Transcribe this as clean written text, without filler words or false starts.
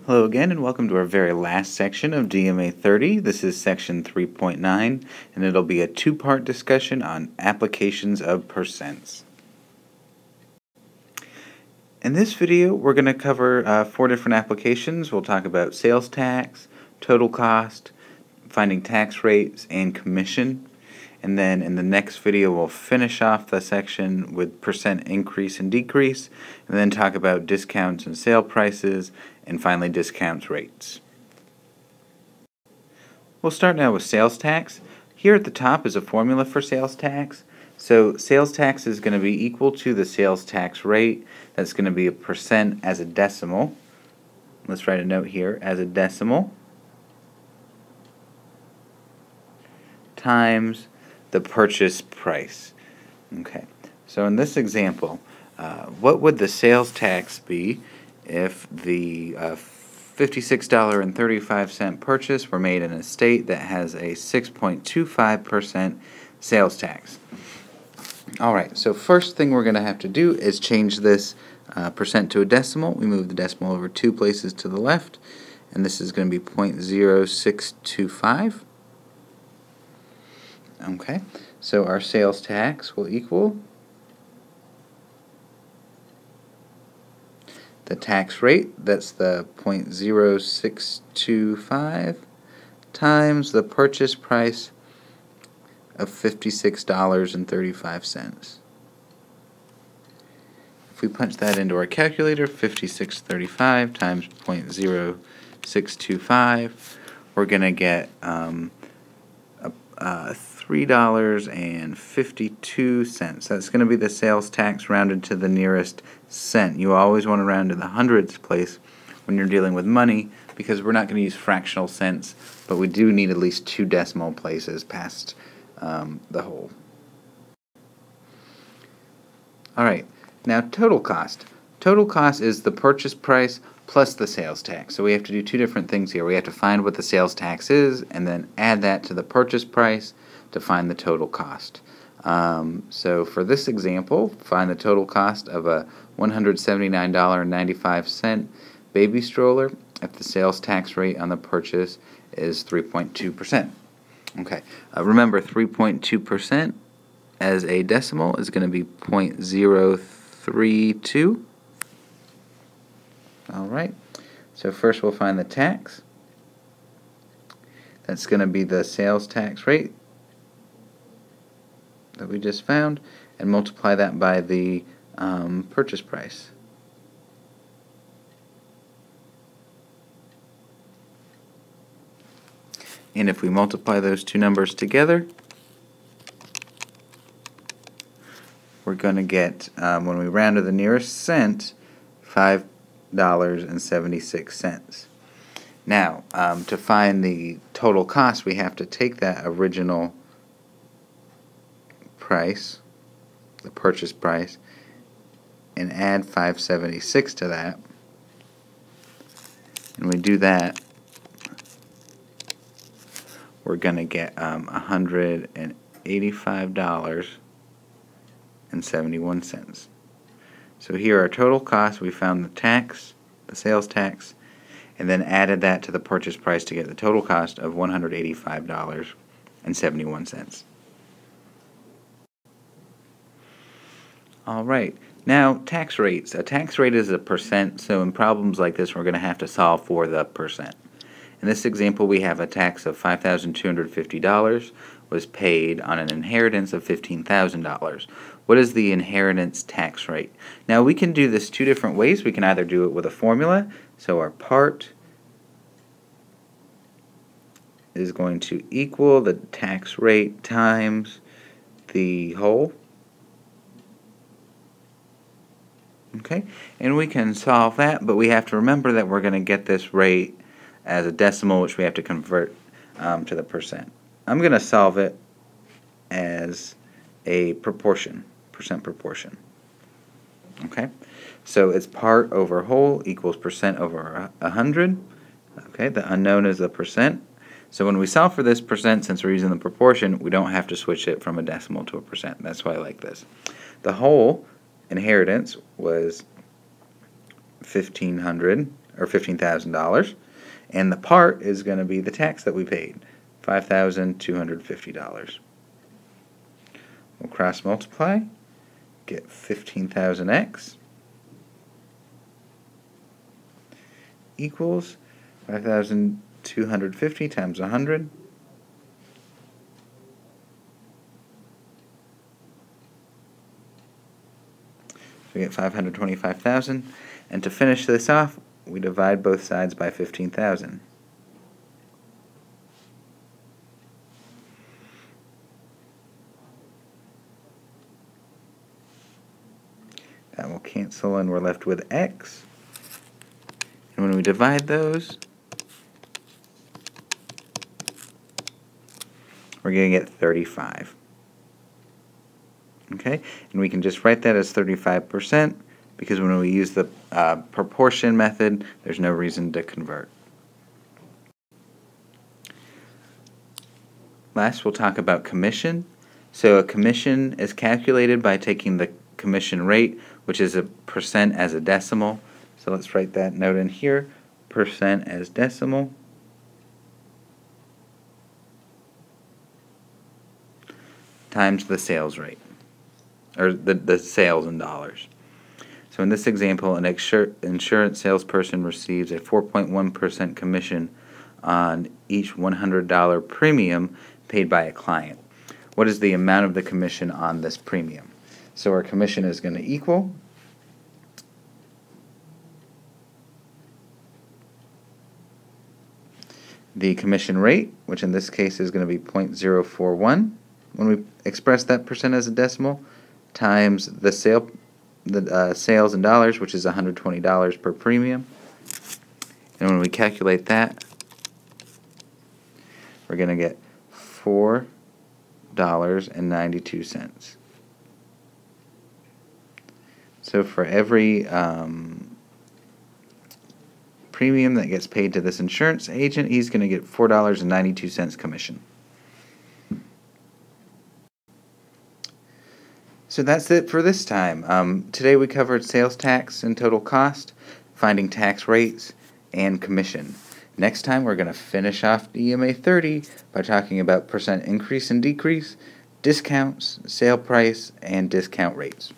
Hello again and welcome to our very last section of DMA 30. This is section 3.9 and it'll be a two-part discussion on applications of percents. In this video we're going to cover 4 different applications. We'll talk about sales tax, total cost, finding tax rates, and commission. And then in the next video we'll finish off the section with percent increase and decrease, and then talk about discounts and sale prices, and finally discounts rates. We'll start now with sales tax. Here at the top is a formula for sales tax. So sales tax is going to be equal to the sales tax rate. That's going to be a percent as a decimal. Let's write a note here, as a decimal, times the purchase price. Okay, so in this example, what would the sales tax be if the $56.35 purchase were made in a state that has a 6.25% sales tax? Alright, so first thing we're going to have to do is change this percent to a decimal. We move the decimal over 2 places to the left, and this is going to be 0.0625. Okay, so our sales tax will equal the tax rate, that's the 0.0625, times the purchase price of $56.35. If we punch that into our calculator, 56.35 times 0.0625, we're going to get $3.52. That's going to be the sales tax rounded to the nearest cent. You always want to round to the hundredths place when you're dealing with money, because we're not going to use fractional cents, but we do need at least 2 decimal places past the whole. Alright, now total cost. Total cost is the purchase price plus the sales tax. So we have to do 2 different things here. We have to find what the sales tax is and then add that to the purchase price to find the total cost. So for this example, find the total cost of a $179.95 baby stroller if the sales tax rate on the purchase is 3.2%. Okay, remember 3.2% as a decimal is going to be 0.032. Alright, so first we'll find the tax. That's going to be the sales tax rate that we just found, and multiply that by the purchase price. And if we multiply those 2 numbers together, we're going to get, when we round to the nearest cent, $5.76. Now, to find the total cost, we have to take that original price, the purchase price, and add $5.76 to that. And we do that, we're going to get $185.71. So here our total cost, we found the tax, the sales tax, and then added that to the purchase price to get the total cost of $185.71. Alright, now tax rates. A tax rate is a percent, so in problems like this we're going to have to solve for the percent. In this example we have a tax of $5,250 was paid on an inheritance of $15,000. What is the inheritance tax rate? Now we can do this 2 different ways. We can either do it with a formula, so our part is going to equal the tax rate times the whole. Okay, and we can solve that, but we have to remember that we're going to get this rate as a decimal, which we have to convert to the percent. I'm going to solve it as a proportion, percent proportion. Okay, so it's part over whole equals percent over 100. Okay, the unknown is the percent. So when we solve for this percent, since we're using the proportion, we don't have to switch it from a decimal to a percent. That's why I like this. The whole inheritance was $1,500 or $15,000, and the part is going to be the tax that we paid, $5,250. We'll cross multiply, get 15,000x equals 5,250 times 100. So we get 525,000, and to finish this off, we divide both sides by 15,000. That will cancel, and we're left with x. And when we divide those, we're going to get 35. Okay, and we can just write that as 35% because when we use the proportion method, there's no reason to convert. Last, we'll talk about commission. So a commission is calculated by taking the commission rate, which is a percent as a decimal. So let's write that note in here, percent as decimal. Times the sales rate, or the sales in dollars. So in this example, an insurance salesperson receives a 4.1% commission on each $100 premium paid by a client. What is the amount of the commission on this premium? So our commission is going to equal the commission rate, which in this case is going to be 0.041 when we express that percent as a decimal, times the sales in dollars, which is $120 per premium. And when we calculate that, we're going to get $4.92. So for every premium that gets paid to this insurance agent, he's going to get $4.92 commission. So that's it for this time. Today we covered sales tax and total cost, finding tax rates, and commission. Next time we're going to finish off DMA 30 by talking about percent increase and decrease, discounts, sale price, and discount rates.